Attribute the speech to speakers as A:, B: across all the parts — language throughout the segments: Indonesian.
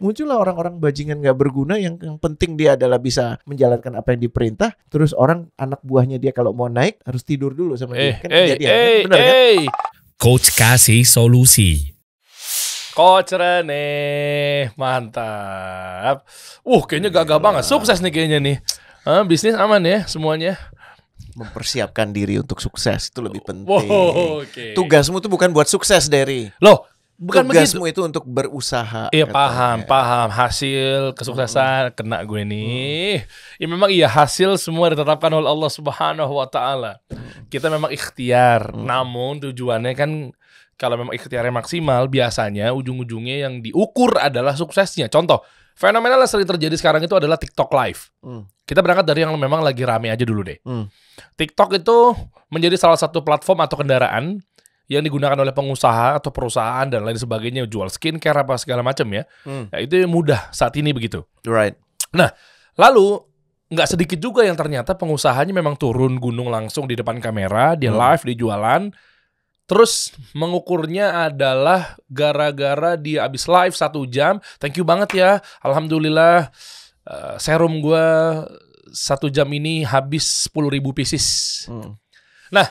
A: Muncullah orang-orang bajingan gak berguna yang penting dia adalah bisa menjalankan apa yang diperintah. Terus anak buahnya dia kalau mau naik harus tidur dulu sama dia. Kan kejadian, kan? Bener kan?
B: Coach kasih solusi.
C: Coach Rene, mantap. Kayaknya gagah banget, sukses nih kayaknya nih. Bisnis aman ya semuanya.
A: Mempersiapkan diri untuk sukses itu lebih penting.
C: Okay.
A: Tugasmu tuh bukan buat sukses, Derry.
C: Loh, bukan
A: tugasmu
C: begitu.
A: itu untuk berusaha.
C: Iya, paham. Hasil kesuksesan kena gue nih. Ya memang iya, hasil semua ditetapkan oleh Allah Subhanahu wa taala. Kita memang ikhtiar. Namun tujuannya kan kalau memang ikhtiarnya maksimal, biasanya ujung-ujungnya yang diukur adalah suksesnya. Contoh, fenomenal yang sering terjadi sekarang itu adalah TikTok Live. Kita berangkat dari yang memang lagi rame aja dulu deh. TikTok itu menjadi salah satu platform atau kendaraan yang digunakan oleh pengusaha atau perusahaan dan lain sebagainya, jual skincare apa segala macam ya. Nah, itu mudah saat ini begitu.
A: Right.
C: Nah, lalu nggak sedikit juga yang ternyata pengusahanya memang turun gunung langsung di depan kamera, dia live, dia jualan. Terus mengukurnya adalah gara-gara dia abis live 1 jam, thank you banget ya, alhamdulillah serum gue 1 jam ini habis 10.000 pieces. Nah,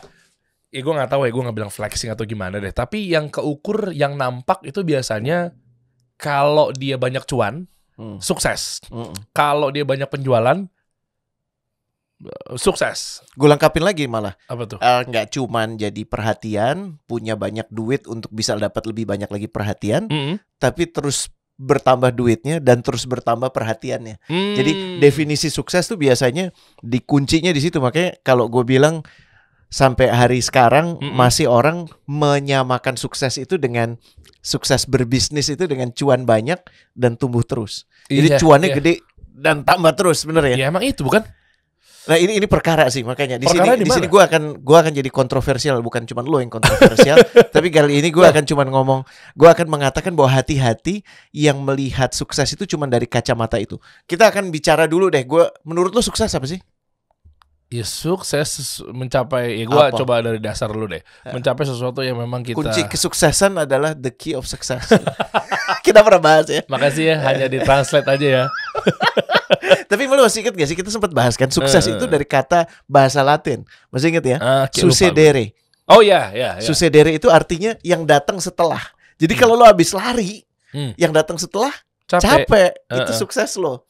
C: ya gue nggak tahu ya, gue nggak bilang flexing atau gimana deh. Tapi yang keukur, yang nampak itu biasanya kalau dia banyak cuan, sukses. Kalau dia banyak penjualan, sukses.
A: Gue lengkapin lagi malah.
C: Apa tuh?
A: Nggak cuman jadi perhatian, punya banyak duit untuk bisa dapat lebih banyak lagi perhatian, tapi terus bertambah duitnya dan terus bertambah perhatiannya. Jadi definisi sukses tuh biasanya dikuncinya di situ. Makanya kalau gue bilang sampai hari sekarang masih orang menyamakan sukses itu dengan sukses berbisnis itu dengan cuan banyak dan tumbuh terus. Jadi cuannya gede dan tambah terus, bener ya?
C: Ya emang itu bukan?
A: Nah ini perkara sih, makanya di
C: Perkara
A: sini gue akan jadi kontroversial, bukan cuma lo yang kontroversial, tapi kali ini gue akan cuma gue akan mengatakan bahwa hati-hati yang melihat sukses itu cuma dari kacamata itu. Kita akan bicara dulu deh, menurut lo sukses apa sih?
C: Ya sukses mencapai, ya gue coba dari dasar dulu deh, mencapai sesuatu yang memang kita.
A: Kunci kesuksesan adalah the key of success. Kita pernah bahas ya.
C: Makasih ya, hanya ditranslate aja ya.
A: Tapi lu masih inget gak sih kita sempat bahas kan sukses itu dari kata bahasa Latin. Masih inget ya? Sucedere.
C: Oh ya.
A: Sucedere itu artinya yang datang setelah. Jadi kalau lo habis lari, yang datang setelah capek. Itu sukses lo.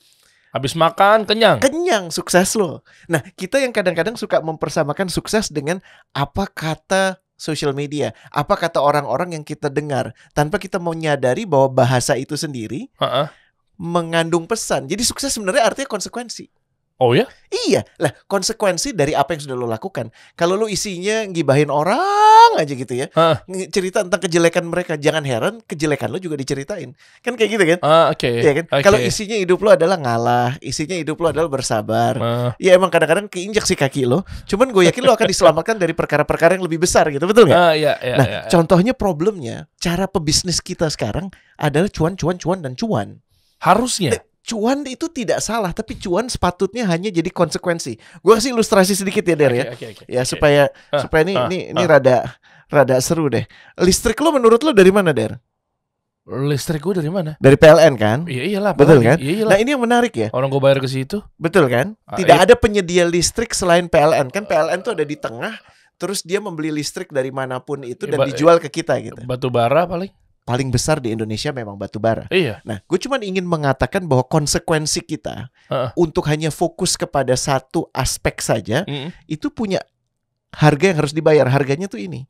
C: Habis makan kenyang,
A: sukses lo. Nah, kita yang kadang-kadang suka mempersamakan sukses dengan apa kata social media, apa kata orang-orang yang kita dengar, tanpa kita menyadari bahwa bahasa itu sendiri mengandung pesan. Jadi sukses sebenarnya artinya konsekuensi.
C: Oh ya?
A: Iya. Lah, konsekuensi dari apa yang sudah lo lakukan. Kalau lo isinya ngibahin orang aja gitu ya, cerita tentang kejelekan mereka, jangan heran kejelekan lo juga diceritain. Kan kayak gitu kan?
C: Oke.
A: Ya kan? Kalau isinya hidup lo adalah ngalah, isinya hidup lo adalah bersabar. Ya emang kadang-kadang keinjak sih kaki lo. Cuman gue yakin lo akan diselamatkan dari perkara-perkara yang lebih besar gitu, betul nggak? Nah, contohnya problemnya, cara pebisnis kita sekarang adalah cuan dan cuan.
C: Harusnya
A: cuan itu tidak salah, tapi cuan sepatutnya hanya jadi konsekuensi. Gue kasih ilustrasi sedikit ya, Der ya. Ya supaya ini rada seru deh. Listrik lo menurut lo dari mana, Der?
C: Listrik gue dari mana?
A: Dari PLN kan?
C: Iya iyalah.
A: Betul kan?
C: Iyalah.
A: Nah ini yang menarik ya.
C: Orang gue bayar ke situ.
A: Betul kan? Tidak ada penyedia listrik selain PLN. Kan PLN tuh ada di tengah, terus dia membeli listrik dari manapun itu dan dijual ke kita gitu.
C: Batu bara
A: paling besar di Indonesia memang batu bara.
C: Iya.
A: Nah, gue cuma ingin mengatakan bahwa konsekuensi kita untuk hanya fokus kepada satu aspek saja, itu punya harga yang harus dibayar. Harganya tuh ini.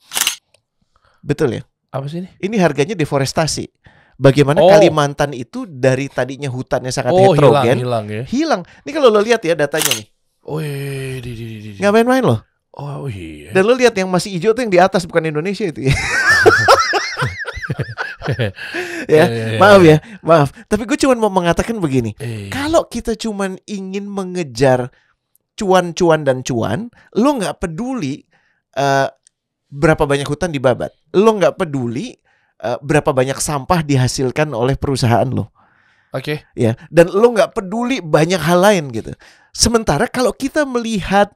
A: Betul ya?
C: Apa sih ini?
A: Ini harganya deforestasi. Bagaimana Kalimantan itu dari tadinya hutannya sangat heterogen, hilang. Ini kalau lo lihat ya datanya nih. Nggak main-main loh.
C: Oh iya.
A: Dan lo lihat yang masih hijau tuh yang di atas, bukan Indonesia itu ya. Maaf. Tapi gue cuma mau mengatakan begini. Kalau kita cuma ingin mengejar cuan, lo nggak peduli berapa banyak hutan dibabat. Lo nggak peduli berapa banyak sampah dihasilkan oleh perusahaan lo.
C: Oke.
A: Ya, dan lo nggak peduli banyak hal lain gitu. Sementara kalau kita melihat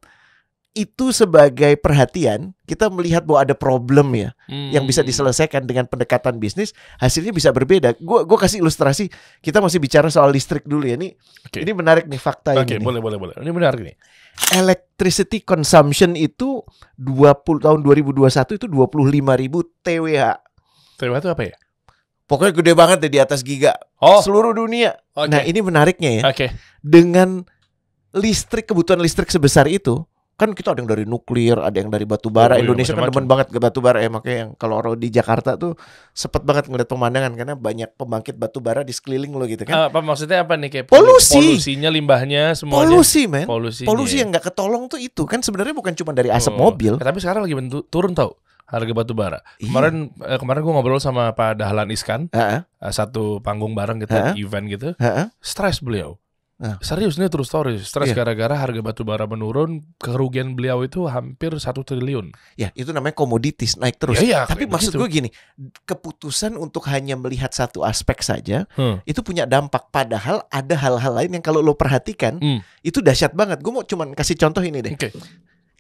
A: itu sebagai perhatian, kita melihat bahwa ada problem ya yang bisa diselesaikan dengan pendekatan bisnis, hasilnya bisa berbeda. Gue kasih ilustrasi, kita masih bicara soal listrik dulu ya. Ini menarik nih fakta ini.
C: Boleh. Ini menarik nih.
A: Electricity consumption itu tahun 2021 itu 25.000 TWh.
C: TWh itu apa ya?
A: Pokoknya gede banget deh, di atas giga. Seluruh dunia. Nah, ini menariknya ya. Dengan kebutuhan listrik sebesar itu, kan kita ada yang dari nuklir, ada yang dari batu bara. Indonesia kan demen banget ke batu bara ya, makanya yang kalau orang di Jakarta tuh sepet banget ngeliat pemandangan karena banyak pembangkit batu bara di sekeliling lo gitu kan.
C: Apa maksudnya apa nih, kayak
A: polusinya,
C: limbahnya semuanya.
A: Polusi yang nggak ketolong tuh itu kan sebenarnya bukan cuma dari asap mobil.
C: Tapi sekarang lagi turun tau harga batu bara. Kemarin gue ngobrol sama Pak Dahlan Iskan, satu panggung bareng gitu, event gitu. Stres beliau. Serius nih, true story. Stres gara-gara harga batu bara menurun, kerugian beliau itu hampir 1 triliun.
A: Ya, itu namanya komoditis naik terus. Tapi maksud gue gini, keputusan untuk hanya melihat satu aspek saja itu punya dampak. Padahal ada hal-hal lain yang kalau lo perhatikan itu dahsyat banget. Gue mau cuman kasih contoh ini deh.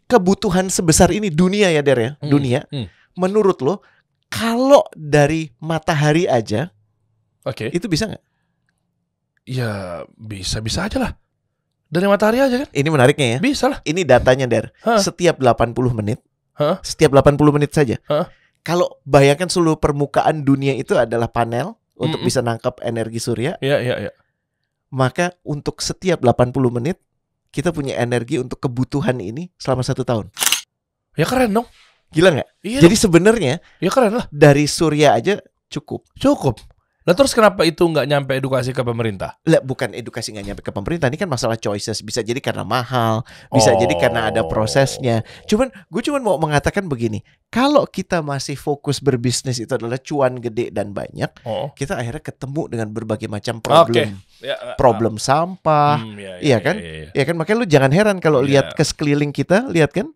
A: Kebutuhan sebesar ini dunia ya, Der ya, dunia. Menurut lo, kalau dari matahari aja, itu bisa nggak?
C: Ya bisa aja lah. Dari matahari aja kan.
A: Ini menariknya ya.
C: Bisa lah.
A: Ini datanya, Der. Setiap 80 menit. Setiap 80 menit saja. Kalau bayangkan seluruh permukaan dunia itu adalah panel untuk bisa nangkap energi surya.
C: Iya.
A: Maka untuk setiap 80 menit kita punya energi untuk kebutuhan ini selama 1 tahun.
C: Ya keren dong.
A: Gila nggak?
C: Iya.
A: Jadi sebenarnya
C: ya keren lah.
A: Dari surya aja cukup.
C: Nah terus kenapa itu nggak nyampe edukasi ke pemerintah?
A: Lah, bukan edukasi nggak nyampe ke pemerintah. Ini kan masalah choices. Bisa jadi karena mahal, bisa jadi karena ada prosesnya. Gue mau mengatakan begini. Kalau kita masih fokus berbisnis itu adalah cuan gede dan banyak, kita akhirnya ketemu dengan berbagai macam problem. Problem sampah, iya kan? Iya kan? Makanya lu jangan heran kalau lihat ke sekeliling kita, lihat kan?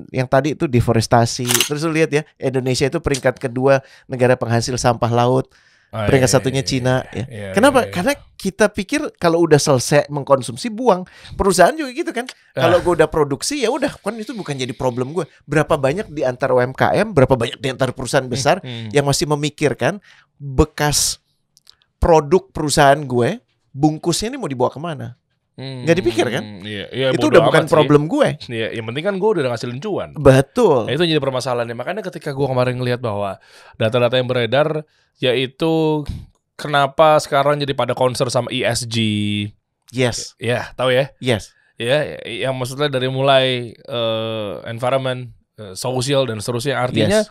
A: Yang tadi itu deforestasi. Terus lu lihat ya, Indonesia itu peringkat kedua negara penghasil sampah laut. Peringkat satunya Cina ya. Kenapa? Karena kita pikir kalau udah selesai mengkonsumsi buang. Perusahaan juga gitu kan. Kalau gue udah produksi ya udah, kan itu bukan jadi problem gue. Berapa banyak di antara UMKM, berapa banyak di antara perusahaan besar yang masih memikirkan bekas produk perusahaan gue, bungkusnya ini mau dibawa kemana? Nggak dipikir kan? Itu udah bukan problem gue.
C: Yang penting kan gue udah ngasilin cuan.
A: Betul.
C: Nah, itu jadi permasalahannya. Makanya ketika gue kemarin ngelihat bahwa data-data yang beredar, yaitu kenapa sekarang jadi pada concern sama ESG.
A: Yes.
C: Ya, tahu ya?
A: Yes.
C: Ya, yang maksudnya dari mulai environment, sosial dan seterusnya. Artinya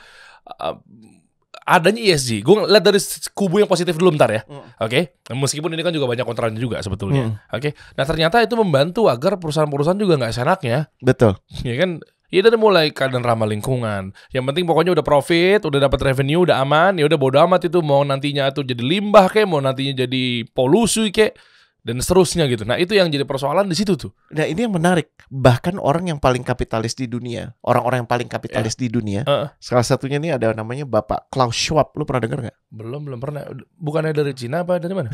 C: adanya ESG. Gue lihat dari kubu yang positif dulu bentar ya. Oke. Meskipun ini kan juga banyak kontranya juga sebetulnya. Oke. Nah ternyata itu membantu agar perusahaan-perusahaan juga nggak senaknya.
A: Betul.
C: Ya kan. Ya dari mulai keadaan ramah lingkungan. Yang penting pokoknya udah profit, udah dapat revenue, udah aman. Ya udah bodo amat itu mau nantinya itu jadi limbah kayak, mau nantinya jadi polusi kayak, dan seterusnya gitu. Nah itu yang jadi persoalan di situ tuh.
A: Nah ini yang menarik. Bahkan orang yang paling kapitalis di dunia, orang-orang yang paling kapitalis di dunia, salah satunya nih ada namanya Bapak Klaus Schwab. Lu pernah dengar nggak?
C: Belum pernah. Bukannya dari Cina apa dari mana?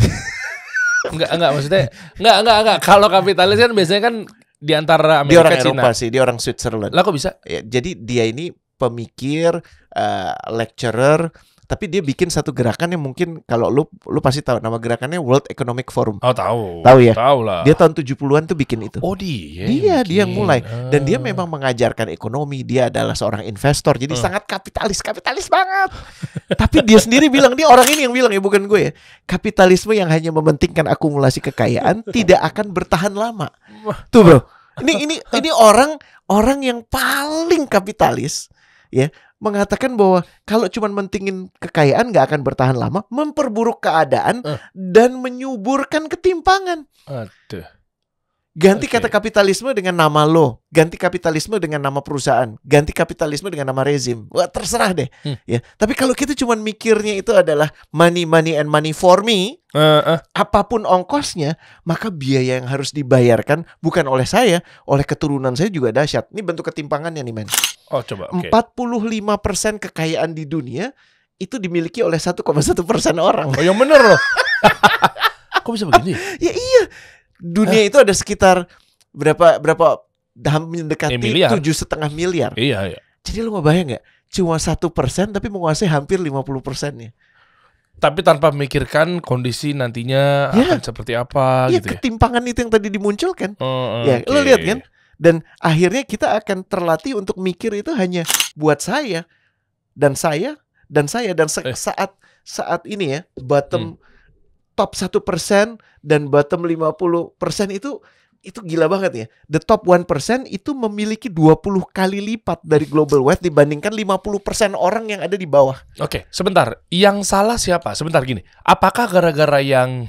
C: Enggak maksudnya. Enggak. Kalau kapitalis kan biasanya kan di antara Amerika,
A: dia orang
C: Cina.
A: Eropa sih, dia orang Switzerland.
C: Lah kok bisa?
A: Ya, jadi dia ini pemikir, lecturer. Tapi dia bikin satu gerakan yang mungkin kalau lu pasti tahu, nama gerakannya World Economic Forum.
C: Oh, tahu.
A: Tahu ya?
C: Tahu lah.
A: Dia tahun 70-an tuh bikin itu.
C: Oh, dia
A: yang mulai. Dan dia memang mengajarkan ekonomi, dia adalah seorang investor. Jadi sangat kapitalis banget. Tapi dia sendiri bilang, dia orang ini yang bilang ya, bukan gue ya. Kapitalisme yang hanya mementingkan akumulasi kekayaan tidak akan bertahan lama. Tuh, Bro. Ini orang yang paling kapitalis ya, mengatakan bahwa kalau cuma mentingin kekayaan nggak akan bertahan lama, memperburuk keadaan dan menyuburkan ketimpangan.
C: Aduh.
A: Ganti kata kapitalisme dengan nama lo, ganti kapitalisme dengan nama perusahaan, ganti kapitalisme dengan nama rezim. Wah, terserah deh. Ya. Tapi kalau kita cuma mikirnya itu adalah money and money for me, apapun ongkosnya, maka biaya yang harus dibayarkan bukan oleh saya, oleh keturunan saya juga dahsyat. Ini bentuk ketimpangannya nih, men.
C: Oh, coba.
A: 45% kekayaan di dunia itu dimiliki oleh 1,1% orang.
C: Oh, yang bener loh. Kok bisa begini?
A: Ya iya. Dunia itu ada sekitar berapa mendekati
C: miliar.
A: 7,5 miliar.
C: Iya.
A: Jadi lu ngebayang nggak? Cuma 1% tapi menguasai hampir 50%-nya.
C: Tapi tanpa memikirkan kondisi nantinya akan seperti apa
A: Iya,
C: gitu ya.
A: ketimpangan itu yang tadi dimunculkan.
C: Okay.
A: Lo lihat kan? Dan akhirnya kita akan terlatih untuk mikir itu hanya buat saya dan saya dan saya dan saat ini ya, bottom top 1% dan bottom 50% itu gila banget ya. The top 1% itu memiliki 20 kali lipat dari global wealth dibandingkan 50% orang yang ada di bawah.
C: Oke, sebentar. Yang salah siapa? Sebentar gini. Apakah gara-gara yang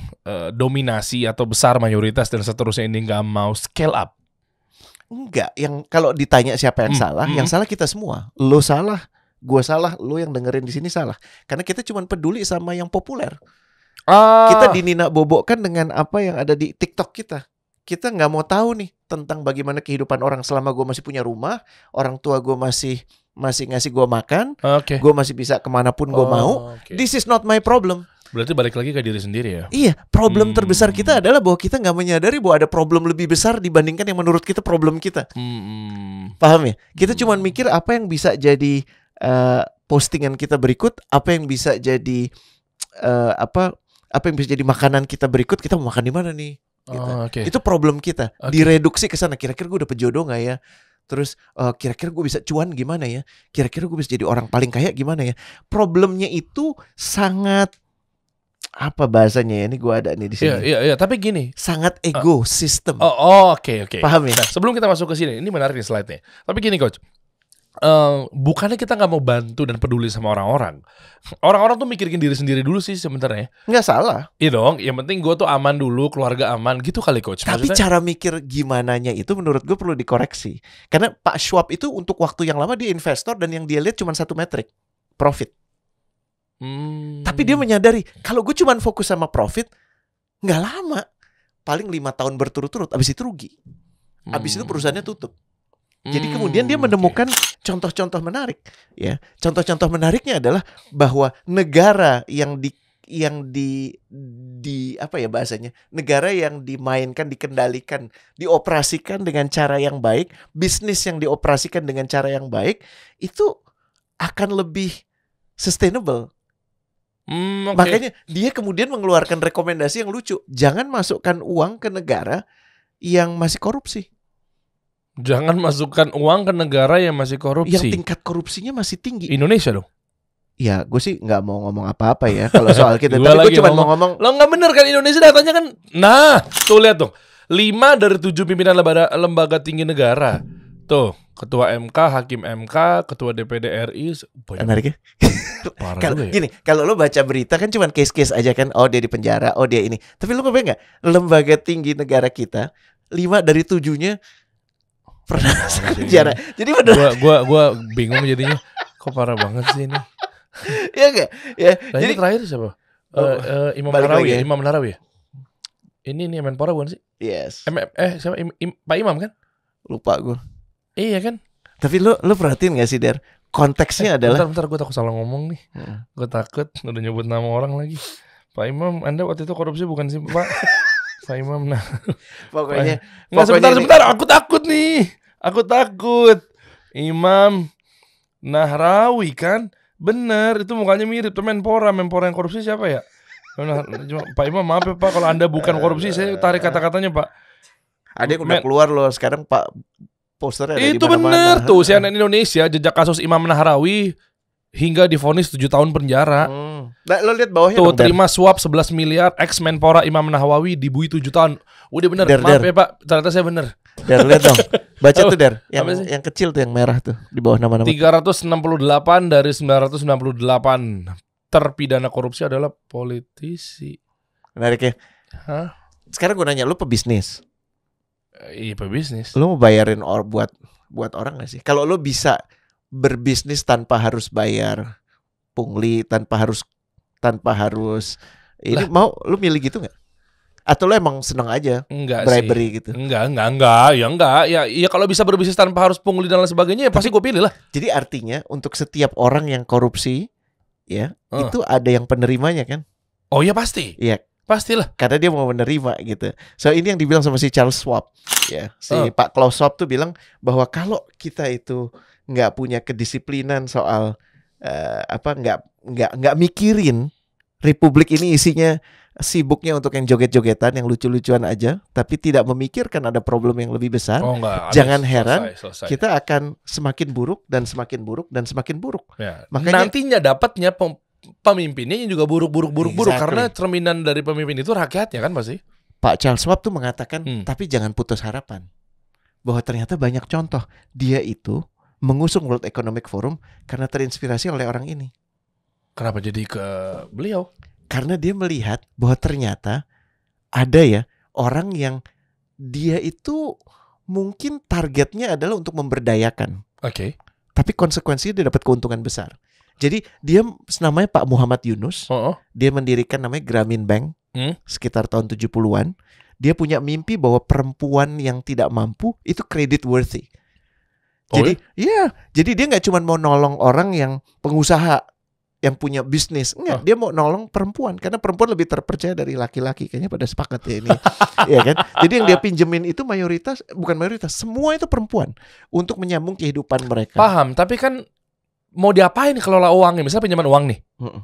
C: dominasi atau besar mayoritas dan seterusnya ini nggak mau scale up?
A: Enggak. Yang kalau ditanya siapa yang salah, yang salah kita semua. Lo salah, gua salah, lo yang dengerin di sini salah. Karena kita cuma peduli sama yang populer. Kita dinina-bobokkan dengan apa yang ada di TikTok kita. Kita nggak mau tahu nih tentang bagaimana kehidupan orang selama gue masih punya rumah, orang tua gue masih ngasih gue makan, gue masih bisa kemanapun gue mau. This is not my problem.
C: Berarti balik lagi ke diri sendiri ya?
A: Iya, problem terbesar kita adalah bahwa kita nggak menyadari bahwa ada problem lebih besar dibandingkan yang menurut kita problem kita. Paham ya? Kita cuma mikir apa yang bisa jadi postingan kita berikut, apa yang bisa jadi apa yang bisa jadi makanan kita berikut, kita mau makan di mana nih? Gitu. Itu problem kita. Direduksi ke sana. Kira-kira gue dapet jodoh nggak ya? Terus kira-kira gue bisa cuan gimana ya? Kira-kira gue bisa jadi orang paling kaya gimana ya? Problemnya itu sangat apa bahasanya ya? Ini gue ada nih di sini.
C: Iya. Tapi gini.
A: Sangat ego system.
C: Oke.
A: Paham ya?
C: Nah, sebelum kita masuk ke sini, ini menarik nih slide-nya. Tapi gini coach. Bukannya kita nggak mau bantu dan peduli sama orang-orang. Orang-orang tuh mikirin diri sendiri dulu sih sebenarnya.
A: Nggak salah.
C: Iya dong. Yang penting gue tuh aman dulu, keluarga aman, gitu kali coach.
A: Tapi cara mikir gimananya itu menurut gue perlu dikoreksi. Karena Pak Schwab itu untuk waktu yang lama dia investor dan yang dia lihat cuma satu metrik, profit. Tapi dia menyadari kalau gue cuma fokus sama profit, nggak lama, paling 5 tahun berturut-turut, abis itu rugi. Abis itu perusahaannya tutup. Jadi kemudian dia menemukan contoh-contoh menarik, ya. Contoh-contoh menariknya adalah bahwa negara yang apa ya bahasanya? Negara yang dimainkan, dikendalikan, dioperasikan dengan cara yang baik, bisnis yang dioperasikan dengan cara yang baik, itu akan lebih sustainable. Makanya dia kemudian mengeluarkan rekomendasi yang lucu. Jangan masukkan uang ke negara yang masih korupsi.
C: Jangan masukkan uang ke negara yang masih korupsi.
A: Yang tingkat korupsinya masih tinggi.
C: Indonesia dong.
A: Ya, gue sih nggak mau ngomong apa-apa ya kalau soal kita. Tapi gue cuma mau ngomong.
C: Lo nggak bener kan, Indonesia datanya kan. Nah, tuh lihat dong. 5 dari 7 pimpinan lembaga tinggi negara. Tuh, ketua MK, hakim MK, ketua DPD RI.
A: Menarik ya?
C: Parah
A: gini, kalau lo baca berita kan cuma case-case aja kan. Oh dia di penjara, oh dia ini. Tapi lo kebayang nggak? Lembaga tinggi negara kita 5 dari 7-nya pernah penjara. Jadi bener.
C: Gua bingung jadinya. Kok parah banget sih ini?
A: Iya enggak? Ya.
C: Nah, jadi terakhir siapa? Imam Nahrawi ya? Imam Nahrawi ya? Ini Menpora bukan sih?
A: Yes.
C: Siapa? Pak Imam kan?
A: Lupa gue.
C: Iya kan?
A: Tapi lo perhatiin gak sih, Der? Konteksnya adalah
C: bentar, gue takut salah ngomong nih. Gue takut udah nyebut nama orang lagi. Pak Imam, Anda waktu itu korupsi bukan sih, Pak? Pak Imam, nah.
A: Pokoknya
C: sebentar, aku takut nih. Aku takut. Imam Nahrawi kan? Bener, itu mukanya mirip tuh Menpora yang korupsi siapa ya? Pak Imam, maaf ya Pak, kalau Anda bukan korupsi, saya tarik kata-katanya Pak.
A: Ada yang udah keluar loh sekarang Pak, posternya ada
C: itu bener tuh, CNN Indonesia, jejak kasus Imam Nahrawi hingga divonis 7 tahun penjara.
A: Nah, lo lihat bawahnya
C: tuh, terima suap 11 miliar, ex Menpora Imam Nahrawi dibui 7 tahun. Udah bener, maaf ya Pak, ternyata saya bener.
A: Der, lihat dong. Baca tuh Der, yang kecil tuh yang merah tuh di bawah nama-nama.
C: 368 dari 998 terpidana korupsi adalah politisi.
A: Menarik ya. Sekarang gue nanya, lu pebisnis?
C: Iya, pebisnis.
A: Lu mau bayarin buat orang gak sih? Kalau lu bisa berbisnis tanpa harus bayar pungli, tanpa harus ini lah. Mau lu milih gitu nggak? Atau lu emang seneng aja bribery gitu?
C: Enggak. Ya kalau bisa berbisnis tanpa harus pungli dan lain sebagainya, ya pasti gue pilih lah.
A: Jadi artinya untuk setiap orang yang korupsi, ya itu ada yang penerimanya kan?
C: Oh ya pasti.
A: Iya.
C: Pastilah.
A: Karena dia mau menerima gitu. So ini yang dibilang sama si Charles Schwab, ya, si Pak Klaus Schwab tuh bilang bahwa kalau kita itu nggak punya kedisiplinan soal nggak mikirin Republik ini isinya sibuknya untuk yang joget-jogetan, yang lucu-lucuan aja, tapi tidak memikirkan ada problem yang lebih besar. Jangan heran
C: selesai.
A: Kita akan semakin buruk dan semakin buruk dan semakin buruk.
C: Ya.
A: Makanya
C: nantinya dapatnya pemimpinnya yang juga buruk
A: Exactly.
C: karena cerminan dari pemimpin itu rakyatnya kan pasti.
A: Pak Charles Schwab tuh mengatakan, tapi jangan putus harapan bahwa ternyata banyak contoh dia itu mengusung World Economic Forum karena terinspirasi oleh orang ini.
C: Kenapa jadi ke beliau?
A: Karena dia melihat bahwa ternyata ada ya orang yang dia itu mungkin targetnya adalah untuk memberdayakan.
C: Oke.
A: Tapi konsekuensinya dia dapat keuntungan besar. Jadi dia namanya Pak Muhammad Yunus. Dia mendirikan namanya Grameen Bank sekitar tahun 70-an. Dia punya mimpi bahwa perempuan yang tidak mampu itu credit worthy. Jadi jadi dia nggak cuma mau nolong orang yang pengusaha yang punya bisnis, enggak, dia mau nolong perempuan karena perempuan lebih terpercaya dari laki-laki. Kayaknya pada sepakat ya ini. Ya kan? Jadi yang dia pinjemin itu bukan mayoritas, semua itu perempuan untuk menyambung kehidupan mereka.
C: Paham, tapi kan mau diapain kelola uangnya? Misalnya pinjaman uang nih.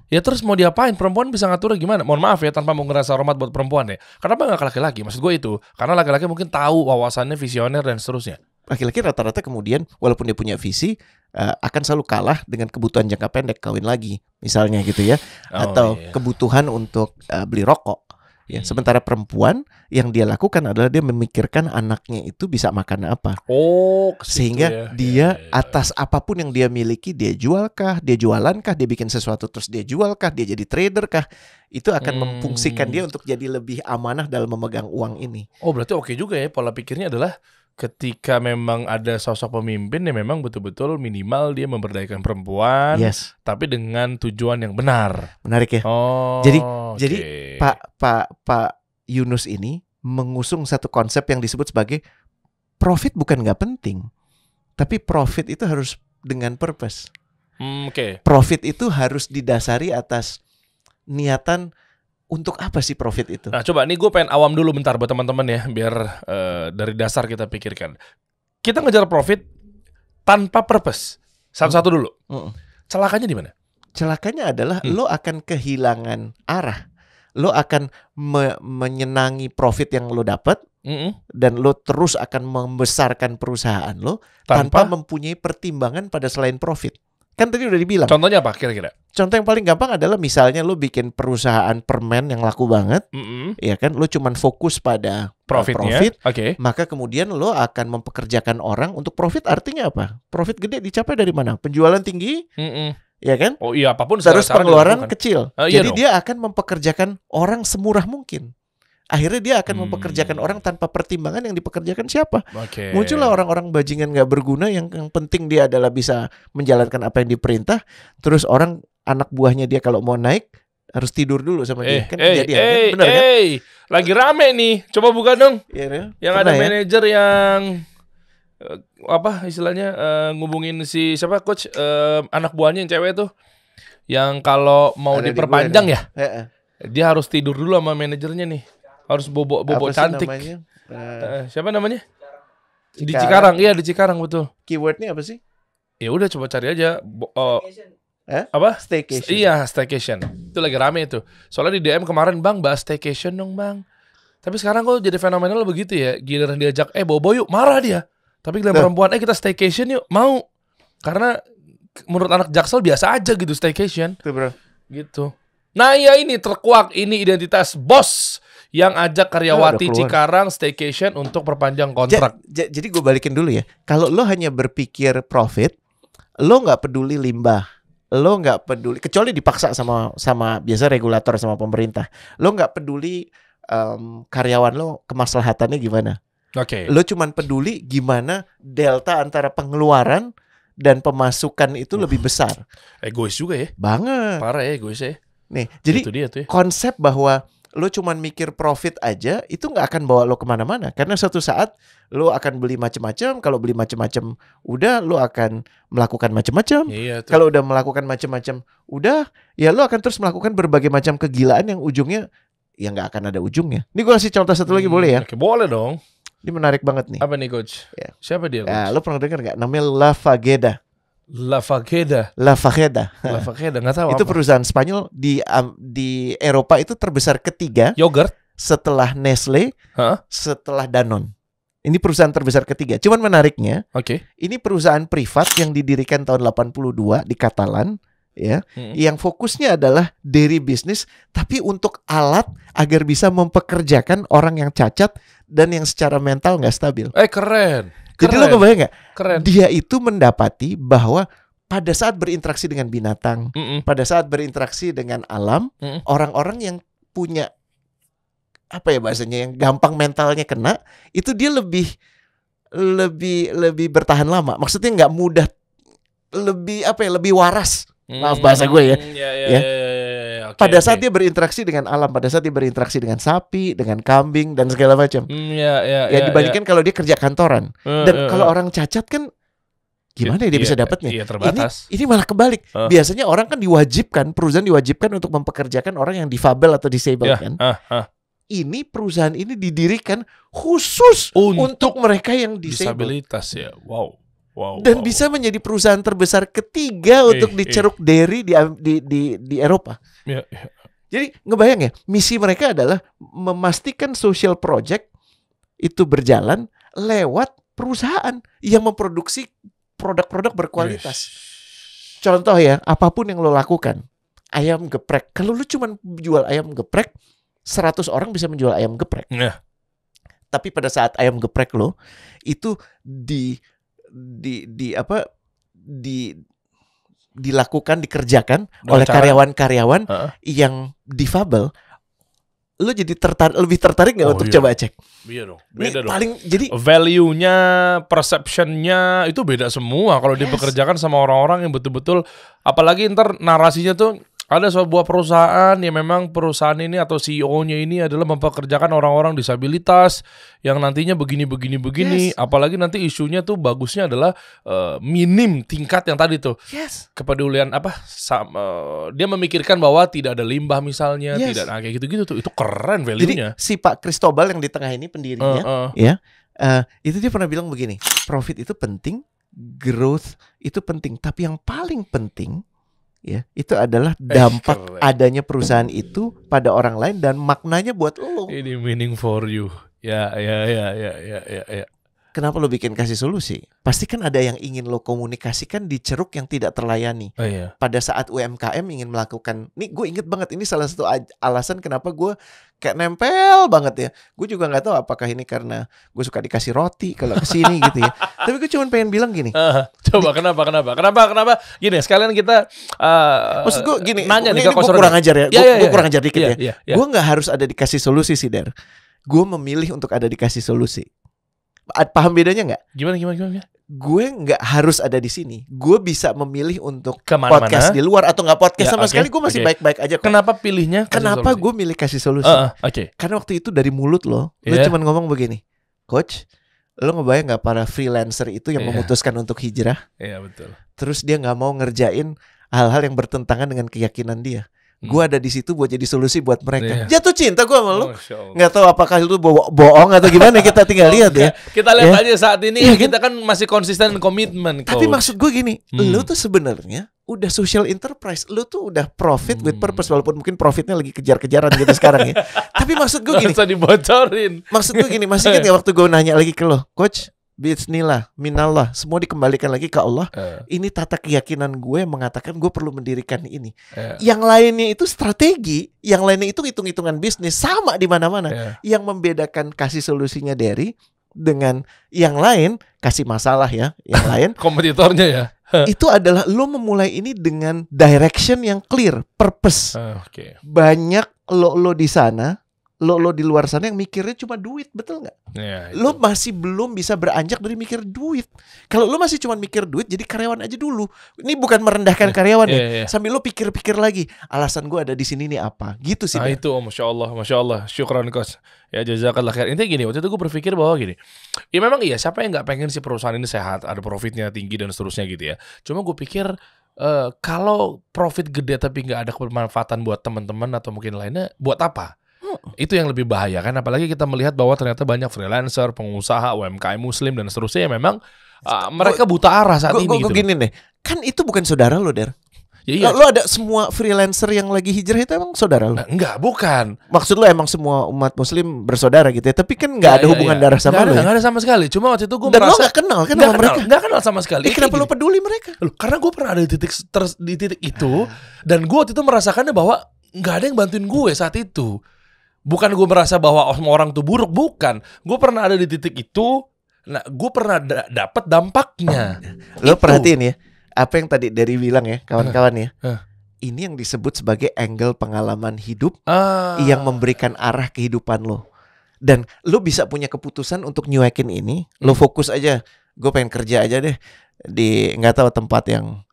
C: Ya terus mau diapain? Perempuan bisa ngatur gimana? Mohon maaf ya, tanpa mau ngerasa hormat buat perempuan ya. Kenapa nggak ke laki-laki? Maksud gue itu, karena laki-laki mungkin tahu wawasannya, visioner dan seterusnya.
A: Laki-laki rata-rata kemudian walaupun dia punya visi akan selalu kalah dengan kebutuhan jangka pendek, kawin lagi misalnya gitu ya, atau kebutuhan untuk beli rokok ya. Sementara perempuan yang dia lakukan adalah dia memikirkan anaknya itu bisa makan apa. Sehingga dia atas apapun yang dia miliki, dia jualkah, dia jualankah, dia bikin sesuatu terus dia jualkah, dia jadi trader kah, itu akan memfungsikan dia untuk jadi lebih amanah dalam memegang uang ini.
C: Berarti oke juga ya, pola pikirnya adalah ketika memang ada sosok pemimpin yang memang betul-betul minimal dia memberdayakan perempuan, tapi dengan tujuan yang benar.
A: Menarik ya. Jadi Pak Yunus ini mengusung satu konsep yang disebut sebagai profit bukan nggak penting, tapi profit itu harus dengan purpose. Profit itu harus didasari atas niatan. Untuk apa sih profit itu?
C: Nah coba nih gue pengen awam dulu bentar buat teman-teman ya, biar dari dasar kita pikirkan. Kita ngejar profit tanpa purpose. Satu-satu dulu. Celakanya di mana?
A: Celakanya adalah lo akan kehilangan arah. Lo akan menyenangi profit yang lo dapat, dan lo terus akan membesarkan perusahaan lo tanpa mempunyai pertimbangan pada selain profit. Kan tadi udah dibilang.
C: Contohnya apa kira-kira?
A: Contoh yang paling gampang adalah misalnya lo bikin perusahaan permen yang laku banget, ya kan? Lo cuman fokus pada profit, maka kemudian lo akan mempekerjakan orang untuk profit. Artinya apa? Profit gede dicapai dari mana? Penjualan tinggi, ya kan?
C: Apapun.
A: Terus pengeluaran kecil. Jadi dia akan mempekerjakan orang semurah mungkin. Akhirnya dia akan mempekerjakan orang tanpa pertimbangan yang dipekerjakan siapa. Muncullah orang-orang bajingan gak berguna yang penting dia adalah bisa menjalankan apa yang diperintah. Terus anak buahnya dia kalau mau naik harus tidur dulu sama dia. Kan kejadian, bener kan?
C: Lagi rame nih. Coba buka dong. Yang ada manajer yang istilahnya ngubungin si siapa coach, anak buahnya yang cewek tuh, yang kalau mau diperpanjang ya, dia harus tidur dulu sama manajernya nih. Harus bobo cantik. Siapa namanya? Di Cikarang. Iya, di Cikarang betul.
A: Keywordnya apa sih?
C: Ya udah coba cari aja.
A: Staycation.
C: Iya, staycation. Itu lagi rame itu. Soalnya di DM kemarin, "Bang, bahas staycation dong, Bang." Tapi sekarang kok jadi fenomenal begitu ya. Giliran diajak, bobo yuk, marah dia. Tapi giliran perempuan, kita staycation yuk, mau. Karena menurut anak Jaksel biasa aja gitu staycation.
A: Tuh, bro.
C: Gitu. Nah, ya ini terkuak, ini identitas bos yang ajak karyawati Cikarang staycation untuk perpanjang kontrak.
A: Jadi gue balikin dulu ya. Kalau lo hanya berpikir profit, lo nggak peduli limbah, lo nggak peduli, kecuali dipaksa sama biasa regulator sama pemerintah. Lo nggak peduli karyawan lo kemaslahatannya gimana. Lo cuman peduli gimana delta antara pengeluaran dan pemasukan itu lebih besar.
C: Egois juga ya.
A: Banget.
C: Parah ya egois ya.
A: Nih, jadi konsep bahwa lo cuman mikir profit aja itu nggak akan bawa lo kemana-mana, karena suatu saat lo akan beli macam-macam. Kalau beli macam-macam, udah lo akan melakukan macam-macam. Kalau udah melakukan macam-macam, udah ya lo akan terus melakukan berbagai macam kegilaan yang ujungnya ya nggak akan ada ujungnya. Ini gue kasih contoh satu lagi boleh ya?
C: Oke, boleh dong.
A: Ini menarik banget nih.
C: Apa nih coach?
A: Ya.
C: Siapa dia coach?
A: Lo pernah dengar nggak? Namanya La Fageda.
C: La Fageda.
A: La Fageda.
C: La Fageda nggak tahu.
A: Itu
C: apa.
A: perusahaan Spanyol di Eropa itu terbesar ketiga
C: Yogurt.
A: setelah Nestle,
C: Hah?
A: setelah Danone. Ini perusahaan terbesar ketiga. Cuman menariknya,
C: Oke.
A: ini perusahaan privat yang didirikan tahun 82 di Katalan, ya, yang fokusnya adalah dairy business, tapi untuk alat agar bisa mempekerjakan orang yang cacat dan yang secara mental nggak stabil.
C: Keren.
A: Jadi lo kebayang nggak?
C: Keren.
A: Dia itu mendapati bahwa pada saat berinteraksi dengan binatang, pada saat berinteraksi dengan alam, orang-orang yang punya apa ya bahasanya, yang gampang mentalnya kena, itu dia lebih bertahan lama. Maksudnya nggak mudah, lebih waras. Maaf bahasa gue ya.
C: Okay,
A: pada saat dia berinteraksi dengan alam, pada saat dia berinteraksi dengan sapi, dengan kambing dan segala macam. Dibandingkan kalau dia kerja kantoran. Dan kalau orang cacat kan gimana ya dia bisa dapatnya?
C: Iya, terbatas.
A: Ini malah kebalik. Biasanya orang kan perusahaan diwajibkan untuk mempekerjakan orang yang difabel atau disabled kan. Ini perusahaan ini didirikan khusus untuk mereka yang
C: disabilitas ya. Wow.
A: Dan bisa menjadi perusahaan terbesar ketiga untuk diceruk dairy di Eropa. Jadi ngebayang ya, misi mereka adalah memastikan social project itu berjalan lewat perusahaan yang memproduksi produk-produk berkualitas. Contoh ya, apapun yang lo lakukan, ayam geprek. Kalau lo cuma jual ayam geprek, 100 orang bisa menjual ayam geprek. Tapi pada saat ayam geprek lo itu dikerjakan oleh karyawan-karyawan yang difabel, lo jadi lebih tertarik nggak untuk coba cek?
C: Iya dong. Beda dong.
A: Jadi
C: value-nya, perception-nya itu beda semua kalau dipekerjakan sama orang-orang yang betul-betul, apalagi ntar narasinya tuh ada sebuah perusahaan yang memang perusahaan ini atau CEO-nya ini adalah mempekerjakan orang-orang disabilitas yang nantinya begini. Apalagi nanti isunya tuh bagusnya adalah minim tingkat yang tadi tuh. Kepedulian dia memikirkan bahwa tidak ada limbah misalnya, tidak kayak gitu-gitu tuh. Itu keren value-nya.
A: Jadi si Pak Cristobal yang di tengah ini pendirinya, itu dia pernah bilang begini, profit itu penting, growth itu penting, tapi yang paling penting itu adalah dampak adanya perusahaan itu pada orang lain dan maknanya buat lo.
C: Ini meaning for you. Ya.
A: Kenapa lo bikin kasih solusi? Pasti kan ada yang ingin lo komunikasikan di ceruk yang tidak terlayani. Pada saat UMKM ingin melakukan, nih gue inget banget, ini salah satu alasan kenapa gue kayak nempel banget ya. Gue juga nggak tahu apakah ini karena gue suka dikasih roti kalau kesini gitu ya. Tapi gue cuma pengen bilang gini.
C: Coba kenapa? Gini, sekalian kita
A: maksud gue gini,
C: nanya
A: nih gue kurang ajar ya. Gue kurang ajar dikit ya. Gue nggak harus ada dikasih solusi sih, Der. Gue memilih untuk ada dikasih solusi. Paham bedanya nggak?
C: Gimana?
A: Gue nggak harus ada di sini. Gue bisa memilih untuk
C: kemana-mana,
A: podcast di luar atau nggak podcast sama sekali. Gue masih baik-baik aja kok.
C: Kenapa pilihnya?
A: Kenapa gue milih kasih solusi? Karena waktu itu dari mulut lo cuma ngomong begini, Coach, lo ngebayang nggak para freelancer itu yang memutuskan untuk hijrah?
C: Iya betul.
A: Terus dia nggak mau ngerjain hal-hal yang bertentangan dengan keyakinan dia. Gue ada di situ buat jadi solusi buat mereka. Jatuh cinta gue sama lo. Nggak tahu apakah itu bohong atau gimana, kita tinggal lihat ya.
C: Kita lihat aja saat ini kita kan masih konsisten komitmen.
A: Tapi maksud gue gini, lo tuh sebenarnya udah social enterprise, lo tuh udah profit with purpose, walaupun mungkin profitnya lagi kejar-kejaran gitu sekarang ya. Tapi maksud gue gini,
C: bisa dibocorin.
A: Maksud gue gini, masih ingat ya waktu gue nanya lagi ke lo, Coach, bismillah, minallah, semua dikembalikan lagi ke Allah. Ini tata keyakinan gue yang mengatakan gue perlu mendirikan ini. Yang lainnya itu strategi, yang lainnya itu hitung-hitungan bisnis, sama di mana-mana. Yang membedakan kasih solusinya dari dengan yang lain, kasih masalah ya, yang lain
C: kompetitornya ya.
A: Itu adalah lo memulai ini dengan direction yang clear, purpose. Banyak lo di sana, lo di luar sana yang mikirnya cuma duit, betul nggak? Lo masih belum bisa beranjak dari mikir duit. Kalau lo masih cuma mikir duit, jadi karyawan aja dulu. Ini bukan merendahkan karyawan ya. Sambil lo pikir-pikir lagi, alasan gue ada di sini nih apa? Gitu sih.
C: Itu, masya Allah, syukran Coach. Ya jazakallah khair. Intinya gini, waktu itu gue berpikir bahwa gini, ya memang iya, siapa yang nggak pengen si perusahaan ini sehat, ada profitnya tinggi dan seterusnya gitu ya. Cuma gue pikir kalau profit gede tapi nggak ada kebermanfaatan buat teman-teman atau mungkin lainnya, buat apa? Itu yang lebih bahaya kan, apalagi kita melihat bahwa ternyata banyak freelancer, pengusaha, UMKM Muslim dan seterusnya yang memang mereka buta arah saat ini.
A: Gue gini deh, kan itu bukan saudara lo, Der.
C: Ya, iya.
A: Lo ada semua freelancer yang lagi hijrah itu emang saudara lo?
C: Nah, enggak, bukan.
A: Maksud lo emang semua umat Muslim bersaudara gitu ya? Tapi kan nggak ada hubungan darah sama lo.
C: Nggak ada sama sekali. Cuma waktu itu gue
A: dan
C: merasa
A: lo nggak kenal kan sama mereka?
C: Nggak kenal sama sekali.
A: Kenapa lo peduli mereka?
C: Loh, karena gue pernah ada di titik itu, dan gue waktu itu merasakannya bahwa nggak ada yang bantuin gue saat itu. Bukan gue merasa bahwa semua orang tuh buruk, bukan. Gue pernah ada di titik itu. Nah, gue pernah dapat dampaknya.
A: Lo perhatiin ya, apa yang tadi Derry bilang ya, kawan-kawan ya. Ini yang disebut sebagai angle pengalaman hidup yang memberikan arah kehidupan lo. Dan lo bisa punya keputusan untuk nyuekin ini. Lo fokus aja. Gue pengen kerja aja deh di nggak tahu tempat yang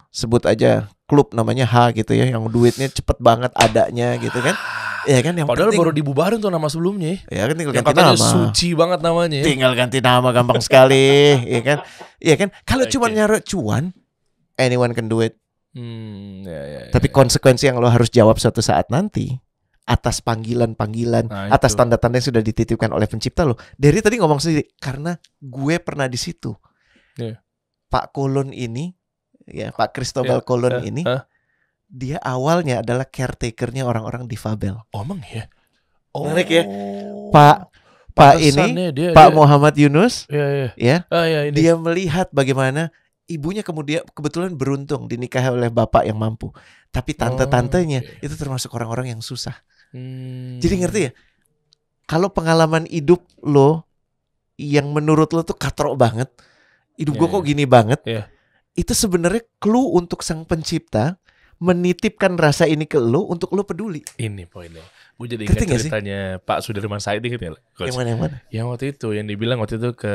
A: sebut aja klub namanya H gitu ya, yang duitnya cepet banget adanya gitu kan. Ya kan, yang
C: padahal
A: penting,
C: baru dibubarin tuh nama sebelumnya.
A: Ya kan, tinggal
C: yang
A: ganti
C: katanya
A: nama.
C: suci banget namanya.
A: Tinggal ganti nama gampang sekali, ya kan? Iya kan? Kalau cuma nyari cuan, anyone can do it. Tapi konsekuensi yang lo harus jawab suatu saat nanti atas panggilan-panggilan, atas tanda-tanda yang sudah dititipkan oleh pencipta lo. Dari tadi ngomong sendiri, karena gue pernah di situ. Pak Kolon ini, ya Pak Cristobal Kolon ini, dia awalnya adalah caretakernya orang-orang difabel.
C: Oh emang ya?
A: Menarik ya, Pak ini, Pak Muhammad Yunus, dia melihat bagaimana ibunya kebetulan beruntung dinikahi oleh bapak yang mampu. Tapi tante-tantenya itu termasuk orang-orang yang susah. Jadi ngerti ya? Kalau pengalaman hidup lo yang menurut lo tuh katrok banget, hidup gue kok gini banget, itu sebenarnya clue untuk sang pencipta menitipkan rasa ini ke lo untuk lo peduli.
C: Ini poinnya. Gue jadi ingat ceritanya Pak Sudirman Said gitu ya.
A: Yang mana?
C: Yang waktu itu, yang dibilang waktu itu ke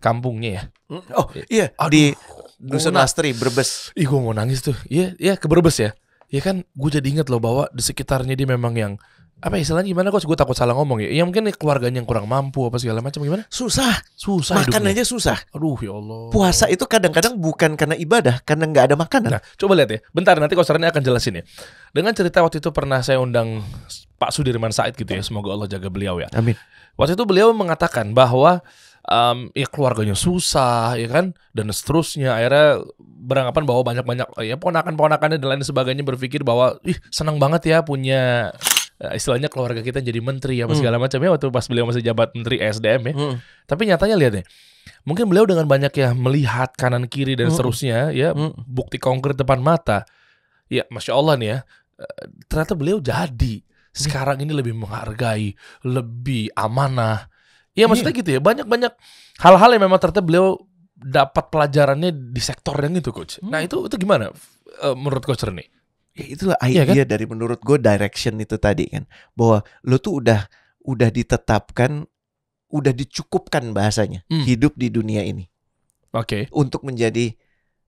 C: kampungnya ya.
A: Oh iya, di Dusun Lastri, Brebes.
C: Ih gue mau nangis tuh. Iya ke Brebes ya. Ya kan gue jadi inget loh bahwa di sekitarnya dia memang yang apa istilahnya gimana, kok gue takut salah ngomong ya. Ya mungkin keluarganya yang kurang mampu apa segala macam, gimana?
A: Susah makan hidupnya aja susah.
C: Aduh ya Allah.
A: Puasa itu kadang-kadang bukan karena ibadah, karena nggak ada makanan.
C: Nah coba lihat ya, bentar nanti kosarannya akan jelasin ya. Dengan cerita waktu itu pernah saya undang Pak Sudirman Said gitu ya, semoga Allah jaga beliau ya.
A: Amin.
C: Waktu itu beliau mengatakan bahwa ya keluarganya susah ya kan, dan seterusnya. Akhirnya beranggapan bahwa banyak-banyak ya ponakan-ponakannya dan lain sebagainya berpikir bahwa senang banget ya punya istilahnya keluarga kita jadi menteri apa segala macam ya, waktu pas beliau masih jabat menteri SDM ya. Tapi nyatanya lihat ya, mungkin beliau dengan banyak ya melihat kanan kiri dan seterusnya ya, bukti konkret depan mata ya, Masya Allah nih ya, ternyata beliau jadi sekarang ini lebih menghargai, lebih amanah. Ya maksudnya gitu ya, banyak-banyak hal-hal yang memang ternyata beliau dapat pelajarannya di sektor yang itu, Coach. Nah itu gimana menurut Coach Reni?
A: Ya itulah idea kan? Dari menurut gue direction itu tadi kan, bahwa lo tuh udah ditetapkan, udah dicukupkan bahasanya hidup di dunia ini. Untuk menjadi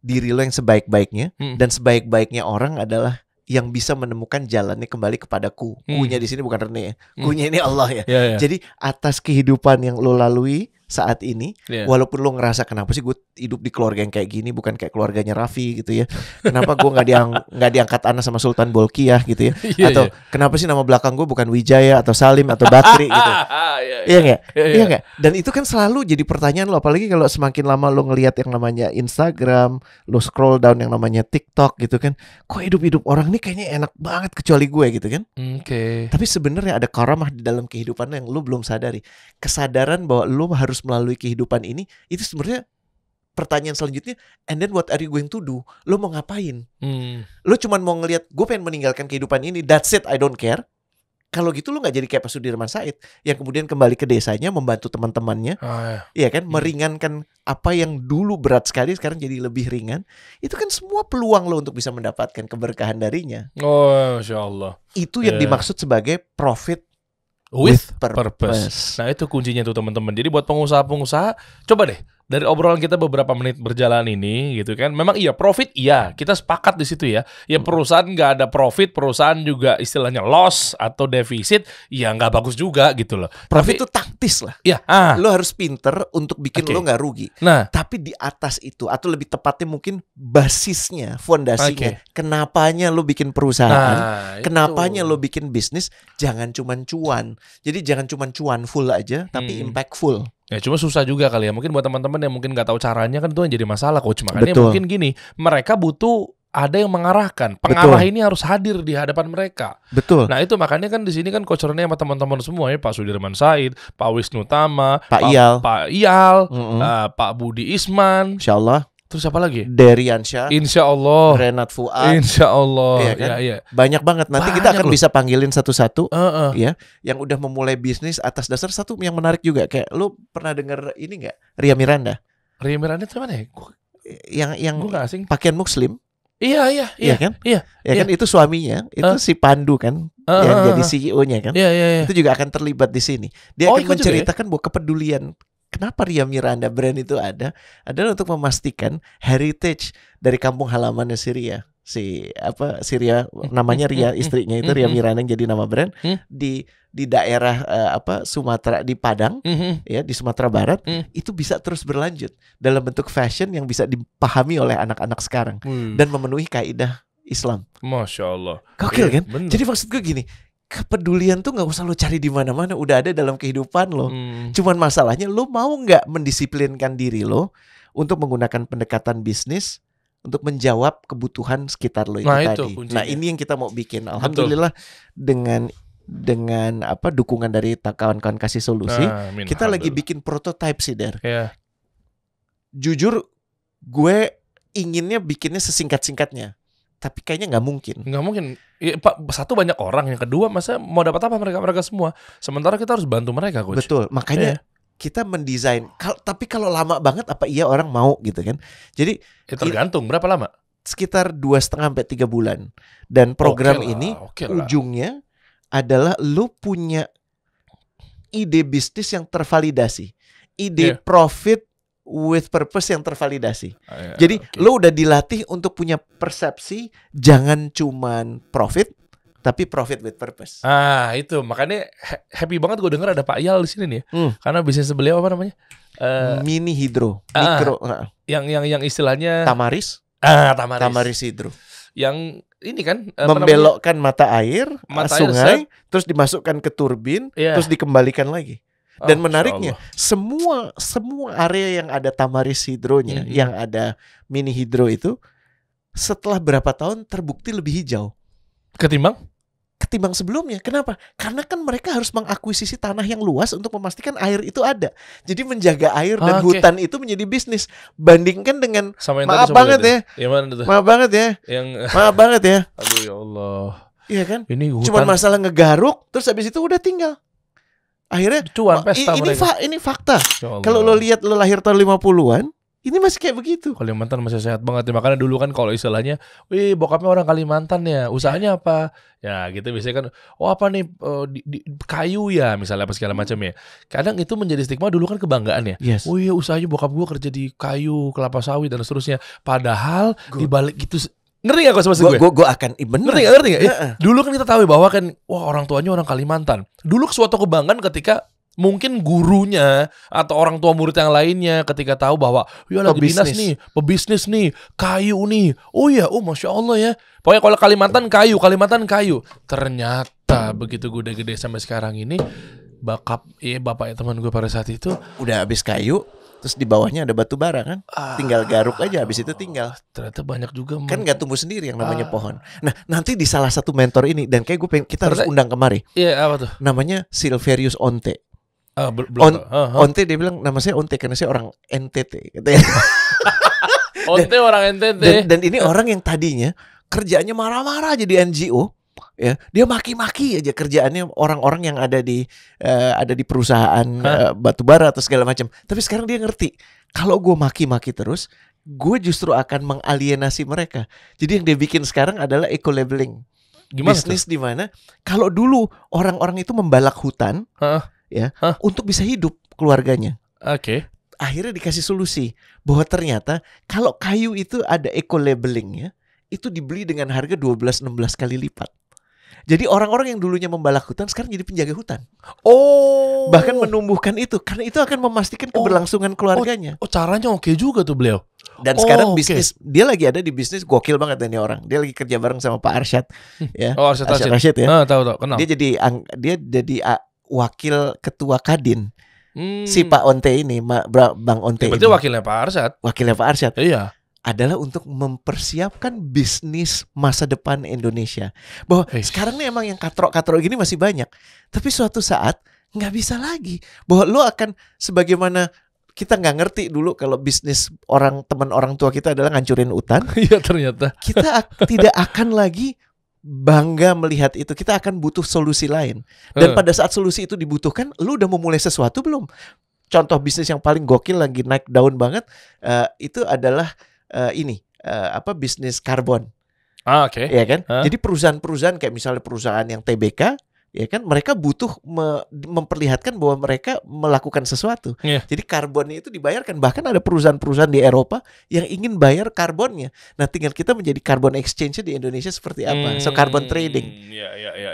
A: diri lo yang sebaik-baiknya, dan sebaik-baiknya orang adalah yang bisa menemukan jalannya kembali kepadaku. Ku-nya di sini bukan Rene ya. Ku-nya ini Allah ya. Jadi atas kehidupan yang lo lalui saat ini, walaupun lo ngerasa kenapa sih gue hidup di keluarga yang kayak gini, bukan kayak keluarganya Raffi gitu ya. Kenapa gue nggak diangkat anak sama Sultan Bolkiah gitu ya. Atau kenapa sih nama belakang gue bukan Wijaya atau Salim atau Bakri gitu. Iya nggak? Iya nggak? Dan itu kan selalu jadi pertanyaan lo, apalagi kalau semakin lama lo ngelihat yang namanya Instagram, lo scroll down yang namanya TikTok gitu kan. Kok hidup orang ini kayaknya enak banget kecuali gue gitu kan. Tapi sebenarnya ada karamah di dalam kehidupan lo yang lo belum sadari. Kesadaran bahwa lo harus melalui kehidupan ini, itu sebenarnya pertanyaan selanjutnya, and then what are you going to do? Lo mau ngapain? Lo cuman mau ngelihat gue pengen meninggalkan kehidupan ini, that's it, I don't care. Kalau gitu lo gak jadi kayak Pak Sudirman Said yang kemudian kembali ke desanya, membantu teman-temannya, iya kan, meringankan apa yang dulu berat sekali sekarang jadi lebih ringan. Itu kan semua peluang lo untuk bisa mendapatkan keberkahan darinya.
C: Oh, Masya Allah.
A: Itu yang dimaksud sebagai profit
C: with purpose. Nah itu kuncinya tuh teman-teman. Jadi buat pengusaha-pengusaha, coba deh dari obrolan kita beberapa menit berjalan ini gitu kan, memang iya profit iya, kita sepakat di situ ya. Ya perusahaan nggak ada profit, perusahaan juga istilahnya loss atau defisit, ya nggak bagus juga gitu loh.
A: Profit itu taktis lah.
C: Ya,
A: Lo harus pinter untuk bikin lo nggak rugi.
C: Nah,
A: tapi di atas itu, atau lebih tepatnya mungkin basisnya, fondasinya, kenapanya lo bikin perusahaan, kenapanya lo bikin bisnis, jangan cuman cuan. Jadi jangan cuman cuan full aja, tapi impactful.
C: Ya cuma susah juga kali ya. Mungkin buat teman-teman yang mungkin nggak tahu caranya kan itu yang jadi masalah coach. Makanya mungkin gini, mereka butuh ada yang mengarahkan. Pengarah ini harus hadir di hadapan mereka.
A: Betul.
C: Nah itu makanya kan di sini kan coach Rene sama teman-teman semua ya, Pak Sudirman Said, Pak Wisnu Tama,
A: Pak Iyal,
C: Pak Budi Isman,
A: Insya Allah.
C: Terus siapa lagi?
A: Deriansyah,
C: Insya Allah,
A: Renat Fuad,
C: Insya Allah,
A: iya kan?
C: ya.
A: Banyak banget. Nanti kita akan bisa panggilin satu-satu, ya, yang udah memulai bisnis atas dasar satu yang menarik juga. Kayak lu pernah denger ini nggak? Ria Miranda.
C: Ria Miranda itu mana ya?
A: Yang
C: gua asing.
A: pakaian Muslim.
C: Iya
A: kan?
C: Iya
A: kan itu suaminya, itu si Pandu kan, yang jadi CEO-nya kan.
C: Iya.
A: Itu juga akan terlibat di sini. Dia akan menceritakan
C: ya?
A: bahwa kepedulian. Kenapa Ria Miranda brand itu adalah untuk memastikan heritage dari kampung halamannya Syria. Syria namanya Ria, istrinya itu Ria Miranda yang jadi nama brand di daerah Sumatera, di Padang, ya, di Sumatera Barat, itu bisa terus berlanjut dalam bentuk fashion yang bisa dipahami oleh anak-anak sekarang dan memenuhi kaidah Islam.
C: Masya Allah.
A: Gokil kan? Jadi maksud gue gini, kepedulian tuh nggak usah lo cari di mana-mana, udah ada dalam kehidupan lo. Cuman masalahnya lo mau nggak mendisiplinkan diri lo untuk menggunakan pendekatan bisnis untuk menjawab kebutuhan sekitar lo itu tadi. Nah ini yang kita mau bikin. Alhamdulillah dengan dukungan dari kawan-kawan kasih solusi, kita lagi bikin prototype sih Der. Jujur gue inginnya bikinnya sesingkat-singkatnya. Tapi kayaknya nggak mungkin.
C: Nggak mungkin. Ya, Pak, satu banyak orang, yang kedua masa mau dapat apa mereka semua. Sementara kita harus bantu mereka, coach.
A: Betul. Makanya kita mendesain. Tapi kalau lama banget, apa iya orang mau gitu kan? Jadi
C: tergantung berapa lama.
A: Sekitar 2,5-3 bulan. Dan program ini ujungnya adalah lu punya ide bisnis yang tervalidasi, ide profit with purpose yang tervalidasi. Jadi lo udah dilatih untuk punya persepsi jangan cuman profit, tapi profit with purpose.
C: Itu makanya happy banget gue denger ada Pak Iyal di sini nih. Karena bisnis beliau apa namanya?
A: Mini hidro, mikro.
C: Yang istilahnya
A: Tamaris. Tamaris hidro. Yang ini kan membelokkan mata air sungai, terus dimasukkan ke turbin, terus dikembalikan lagi. Dan menariknya semua area yang ada Tamaris hidronya, yang ada mini hidro itu setelah berapa tahun terbukti lebih hijau ketimbang sebelumnya. Kenapa? Karena kan mereka harus mengakuisisi tanah yang luas untuk memastikan air itu ada. Jadi menjaga air dan hutan itu menjadi bisnis. Bandingkan dengan maaf banget ya. Maaf banget ya.
C: Aduh ya Allah.
A: Iya kan?
C: Ini
A: cuma masalah ngegaruk, terus habis itu udah tinggal. Akhirnya
C: cuan pesta
A: ini fakta. Kalau lo lihat lo lahir tahun 50-an, ini masih kayak begitu.
C: Kalimantan masih sehat banget ya. Makanya dulu kan kalau istilahnya, wih bokapnya orang Kalimantan ya, usahanya apa? Ya gitu biasanya kan, apa nih di kayu ya misalnya apa segala macam ya. Kadang itu menjadi stigma dulu kan kebanggaan ya. Wih usahanya bokap gue kerja di kayu, kelapa sawit dan seterusnya. Padahal dibalik gitu. Ngerti gak kok maksud gue?
A: Gue akan bener.
C: Ngerti gak? Dulu kan kita tahu bahwa kan, wah orang tuanya orang Kalimantan. Dulu suatu kebanggaan ketika mungkin gurunya atau orang tua murid yang lainnya ketika tahu bahwa ya lagi dinas nih, pebisnis nih, kayu nih. Oh ya, Masya Allah ya. Pokoknya kalau Kalimantan kayu. Ternyata begitu gue udah gede sampai sekarang ini, bapaknya teman gue pada saat itu
A: udah habis kayu. Terus di bawahnya ada batu bara kan, tinggal garuk aja, habis itu tinggal.
C: Ternyata banyak juga
A: kan nggak tumbuh sendiri yang namanya pohon. Nah nanti di salah satu mentor ini, dan kayak kita harus undang kemari.
C: Iya apa tuh?
A: Namanya Silverius Onte. Onte dia bilang nama saya Onte karena saya orang NTT katanya.
C: Onte orang NTT.
A: Dan ini orang yang tadinya kerjaannya marah-marah aja di NGO. Ya, dia maki-maki aja kerjaannya orang-orang yang ada di perusahaan batubara atau segala macam. Tapi sekarang dia ngerti, kalau gue maki-maki terus, gue justru akan mengalienasi mereka. Jadi yang dia bikin sekarang adalah eco-labeling. Bisnis di mana kalau dulu orang-orang itu membalak hutan, untuk bisa hidup keluarganya. akhirnya dikasih solusi bahwa ternyata kalau kayu itu ada eco labelingnya, itu dibeli dengan harga 12-16 kali lipat. Jadi orang-orang yang dulunya membalak hutan sekarang jadi penjaga hutan.
C: Oh.
A: Bahkan menumbuhkan itu karena itu akan memastikan keberlangsungan keluarganya.
C: Oh, caranya oke juga tuh beliau.
A: Dan sekarang bisnis dia lagi ada di bisnis gokil banget ini orang. Dia lagi kerja bareng sama Pak Arsyad ya.
C: Oh, Arsyad
A: Rashid ya.
C: Tahu kenal.
A: Dia jadi wakil ketua Kadin. Si Pak Onte ini, Bang Onte.
C: Berarti wakilnya Pak Arsyad.
A: Wakilnya Pak Arsyad.
C: Iya.
A: Adalah untuk mempersiapkan bisnis masa depan Indonesia. Bahwa sekarang nih emang yang katrok-katrok gini masih banyak. Tapi suatu saat nggak bisa lagi. Bahwa lo akan sebagaimana kita nggak ngerti dulu kalau bisnis teman orang tua kita adalah ngancurin hutan.
C: Iya ternyata.
A: Kita tidak akan lagi bangga melihat itu. Kita akan butuh solusi lain. Dan pada saat solusi itu dibutuhkan, lo udah memulai sesuatu belum? Contoh bisnis yang paling gokil lagi naik daun banget itu adalah bisnis karbon.
C: Oke.
A: Ya kan? Jadi perusahaan-perusahaan kayak misalnya perusahaan yang TBK, ya kan, mereka butuh memperlihatkan bahwa mereka melakukan sesuatu.
C: Yeah.
A: Jadi karbonnya itu dibayarkan. Bahkan ada perusahaan-perusahaan di Eropa yang ingin bayar karbonnya. Nah, tinggal kita menjadi carbon exchange di Indonesia seperti apa? So carbon trading.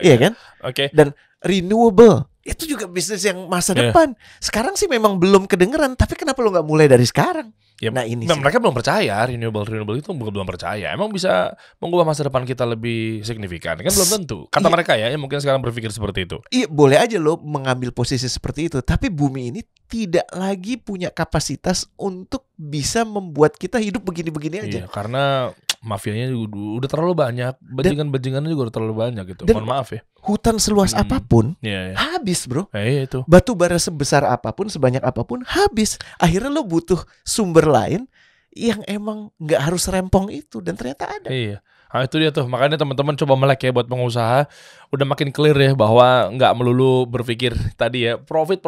A: Iya kan?
C: Oke.
A: Dan renewable itu juga bisnis yang masa depan. Sekarang sih memang belum kedengeran, tapi kenapa lo nggak mulai dari sekarang?
C: Ya,
A: nah ini
C: mereka belum percaya renewable itu belum percaya. Emang bisa mengubah masa depan kita lebih signifikan? Kan belum tentu. Kata mereka ya, yang mungkin sekarang berpikir seperti itu.
A: Iya, boleh aja lo mengambil posisi seperti itu, tapi bumi ini tidak lagi punya kapasitas untuk bisa membuat kita hidup begini-begini aja.
C: Iya, karena mafianya udah terlalu banyak, bajingan-bajingannya juga udah terlalu banyak gitu. Mohon maaf ya.
A: Hutan seluas apapun habis, bro.
C: Itu.
A: Batu bara sebesar apapun, sebanyak apapun habis. Akhirnya lo butuh sumber lain yang emang nggak harus rempong itu, dan ternyata ada.
C: Iya. Nah, itu dia tuh. Makanya teman-teman coba melek ya buat pengusaha. Udah makin clear ya bahwa nggak melulu berpikir tadi ya profit,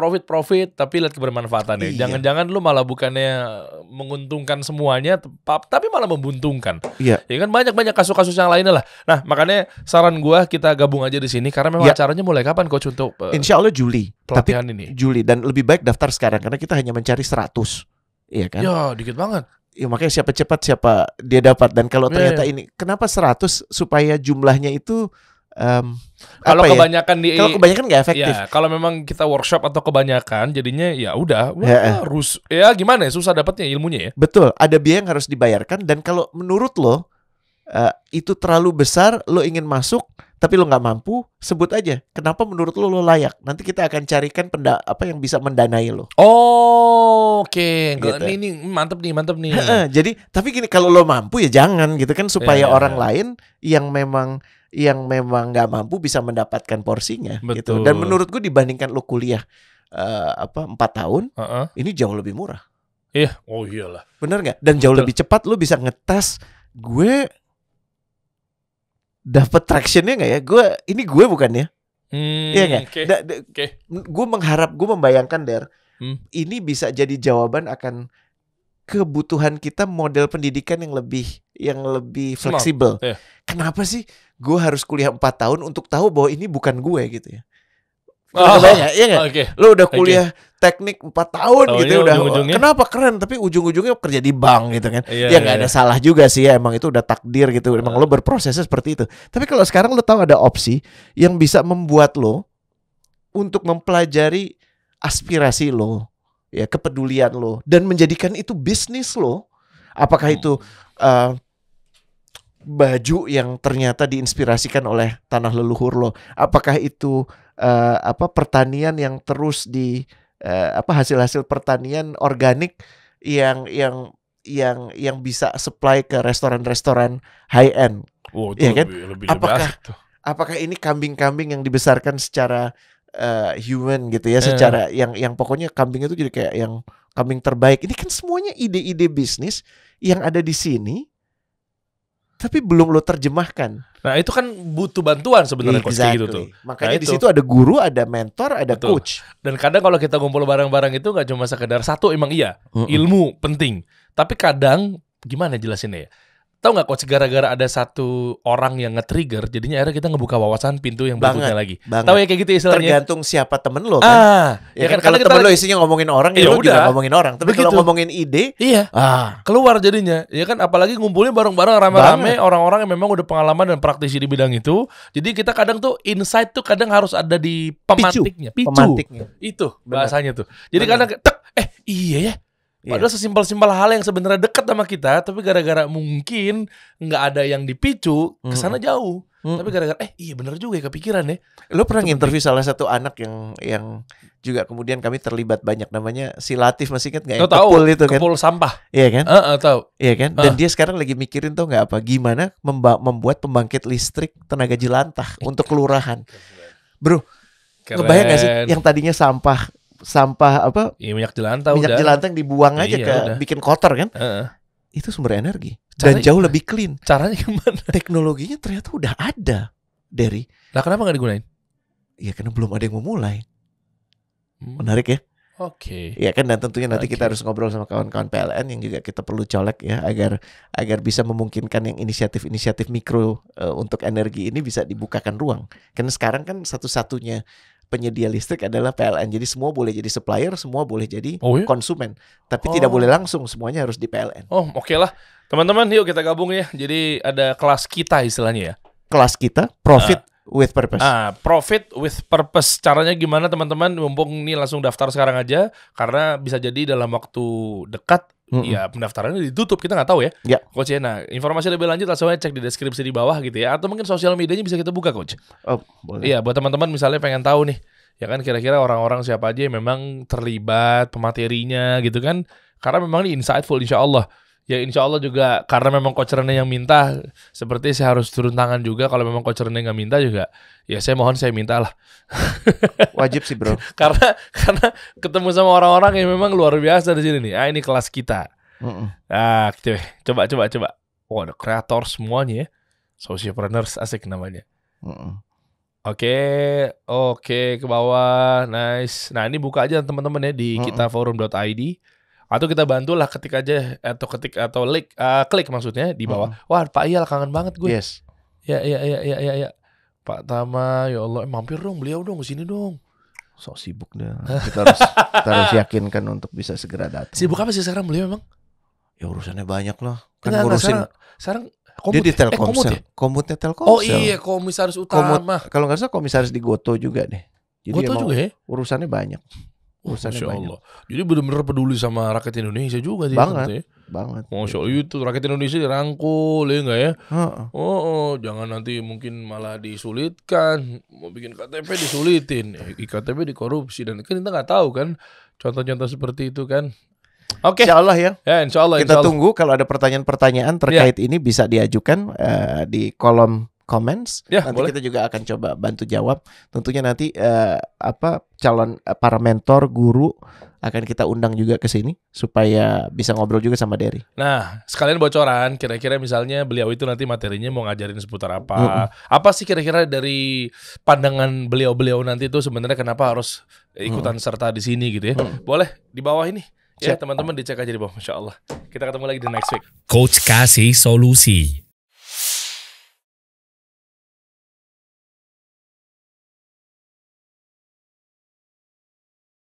C: tapi lihat kebermanfaatan ya.
A: Iya.
C: Jangan-jangan lu malah bukannya menguntungkan semuanya, tapi malah membuntungkan.
A: Iya.
C: Ya kan banyak kasus-kasus yang lainnya lah. Nah, makanya saran gua kita gabung aja di sini karena memang acaranya mulai kapan coach untuk
A: Insya Allah Juli.
C: Pelatihan
A: tapi
C: ini.
A: Juli, dan lebih baik daftar sekarang karena kita hanya mencari 100. Iya kan?
C: Ya, dikit banget.
A: Ya, makanya siapa cepat siapa dia dapat. Dan kalau ternyata ini kenapa 100 supaya jumlahnya itu
C: kalau kebanyakan
A: kalau kebanyakan nggak efektif.
C: Ya, kalau memang kita workshop atau kebanyakan jadinya ya udah harus gimana ya, susah dapatnya ilmunya ya.
A: Betul, ada biaya yang harus dibayarkan, dan kalau menurut lo itu terlalu besar, lo ingin masuk tapi lo nggak mampu, sebut aja kenapa menurut lo layak. Nanti kita akan carikan yang bisa mendanai lo.
C: Oke.
A: Gitu.
C: Ini mantep nih.
A: Jadi tapi gini, kalau lo mampu ya jangan gitu kan, supaya orang lain yang memang nggak mampu bisa mendapatkan porsinya.
C: Betul.
A: Gitu. Dan menurut gue dibandingkan lo kuliah 4 tahun, ini jauh lebih murah.
C: Iya. Oh iyalah.
A: Bener nggak? Dan jauh lebih cepat, lo bisa ngetes gue dapat tractionnya nggak ya? Gue bukan ya? Iya nggak? Gue membayangkan ini bisa jadi jawaban akan kebutuhan kita model pendidikan yang lebih fleksibel. Kenapa sih gue harus kuliah 4 tahun untuk tahu bahwa ini bukan gue gitu ya? Iya nggak? Lo udah kuliah teknik 4 tahun gitu udah. Kenapa keren? Tapi ujung-ujungnya kerja di bank gitu kan? Ya nggak ada salah juga sih ya. Emang itu udah takdir gitu. Emang lo berprosesnya seperti itu. Tapi kalau sekarang lo tahu ada opsi yang bisa membuat lo untuk mempelajari aspirasi lo, ya, kepedulian lo, dan menjadikan itu bisnis lo. Apakah itu baju yang ternyata diinspirasikan oleh tanah leluhur lo? Apakah itu pertanian yang terus hasil-hasil pertanian organik yang bisa supply ke restoran-restoran high end?
C: Ya kan? Lebih
A: apakah ini kambing-kambing yang dibesarkan secara human gitu ya, secara yang pokoknya kambing itu jadi kayak yang kambing terbaik. Ini kan semuanya ide-ide bisnis yang ada di sini, tapi belum lo terjemahkan.
C: Nah itu kan butuh bantuan sebenarnya coach gitu tuh.
A: Makanya di situ ada guru, ada mentor, ada coach.
C: Dan kadang kalau kita ngumpul bareng-bareng itu nggak cuma sekedar satu, emang ilmu penting. Tapi kadang gimana jelasinnya ya? tahu nggak coach, gara-gara ada satu orang yang nge-trigger, jadinya akhirnya kita ngebuka wawasan pintu yang berikutnya lagi. Tahu ya kayak gitu istilahnya.
A: Tergantung siapa temen lo kan.
C: Ya kan
A: kalau temen lo isinya ngomongin orang, ya lo juga ngomongin orang. Tapi kalau ngomongin ide,
C: keluar jadinya. Ya kan, apalagi ngumpulnya bareng-bareng rame-rame orang-orang yang memang udah pengalaman dan praktisi di bidang itu. Jadi kita kadang tuh insight tuh kadang harus ada di pemantiknya. Pemantiknya. Itu bahasanya tuh. Jadi kadang iya ya. Padahal sesimpel-simpel hal yang sebenarnya dekat sama kita, tapi gara-gara mungkin nggak ada yang dipicu, kesana jauh. Tapi gara-gara iya bener juga ya, kepikiran ya.
A: Lo pernah nginterview salah satu anak yang juga kemudian kami terlibat banyak, namanya si Latif, masih ingat nggak? Yang kepul itu kan?
C: Kepul sampah.
A: Iya kan?
C: Tahu.
A: Iya kan? Dan dia sekarang lagi mikirin tuh nggak apa, gimana membuat pembangkit listrik tenaga jelantah untuk kelurahan. Bro, ngebayang nggak sih yang tadinya sampah apa?
C: Iya, minyak jelantah
A: yang dibuang aja bikin kotor kan? Itu sumber energi dan jauh lebih clean.
C: Caranya gimana?
A: Teknologinya ternyata udah ada, Derry.
C: Lah kenapa nggak digunain?
A: Ya karena belum ada yang mau mulai. Menarik ya?
C: Oke.
A: Ya kan, dan tentunya nanti kita harus ngobrol sama kawan-kawan PLN yang juga kita perlu colek ya, agar bisa memungkinkan yang inisiatif-inisiatif mikro untuk energi ini bisa dibukakan ruang. Karena sekarang kan satu-satunya penyedia listrik adalah PLN. Jadi semua boleh jadi supplier, semua boleh jadi konsumen. Tapi tidak boleh langsung, semuanya harus di PLN.
C: Oke lah. Teman-teman, yuk kita gabung ya. Jadi ada kelas kita istilahnya ya.
A: Kelas kita, Profit with Purpose.
C: Profit with Purpose. Caranya gimana teman-teman? Mumpung ini langsung daftar sekarang aja. Karena bisa jadi dalam waktu dekat, ya pendaftarannya ditutup, kita nggak tahu ya. Coach ya. Nah, informasi lebih lanjut langsung aja cek di deskripsi di bawah gitu ya. Atau mungkin sosial medianya bisa kita buka, Coach.
A: Boleh.
C: Iya, buat teman-teman misalnya pengen tahu nih, ya kan kira-kira orang-orang siapa aja yang memang terlibat pematerinya gitu kan. Karena memang ini insightful insya Allah. Ya insya Allah juga karena memang Coach Rene yang minta, seperti saya harus turun tangan juga. Kalau memang Coach Rene nggak minta juga, ya saya mohon saya minta lah.
A: Wajib sih bro.
C: karena ketemu sama orang-orang yang memang luar biasa di sini nih. Ini kelas kita. Coba. Oh, ada kreator semuanya ya. Sociopreneurs asik namanya. Oke, ke bawah, nice. Nah ini buka aja teman-teman ya di kitaforum.id. Atau kita bantulah ketik aja atau klik maksudnya di bawah. Wah Pak Iyal kangen banget gue.
A: Yes.
C: Ya. Pak Tama, ya Allah, mampir dong beliau dong kesini dong.
A: Sok sibuk dah. Kita harus yakinkan untuk bisa segera datang.
C: Sibuk apa sih sekarang beliau emang?
A: Ya urusannya banyak lah.
C: Kan ngurusin. Sekarang
A: dia di Telkomsel. Komutnya Telkomsel.
C: Oh iya, komisaris utama.
A: Kalau nggak salah komisaris di Goto juga deh. Jadi
C: Goto juga ya?
A: Urusannya banyak.
C: Masya Allah. Jadi benar-benar peduli sama rakyat Indonesia juga sih.
A: Banget.
C: Masya Allah, itu rakyat Indonesia dirangkul ya enggak ya? Jangan nanti mungkin malah disulitkan. Mau bikin KTP disulitin, IKTP dikorupsi, dan kan kita nggak tahu kan contoh-contoh seperti itu kan. Oke.
A: Insya Allah ya.
C: Insya Allah.
A: Kita tunggu kalau ada pertanyaan-pertanyaan terkait ini bisa diajukan di kolom comments. Nanti boleh. Kita juga akan coba bantu jawab. Tentunya nanti calon para mentor, guru akan kita undang juga ke sini supaya bisa ngobrol juga sama Derry.
C: Nah, sekalian bocoran, kira-kira misalnya beliau itu nanti materinya mau ngajarin seputar apa? Apa sih kira-kira dari pandangan beliau nanti itu sebenarnya kenapa harus ikutan serta di sini gitu ya? Boleh di bawah ini. Ya, teman-teman dicek aja di bawah. Masya Allah. Kita ketemu lagi di next week.
B: Coach kasih solusi.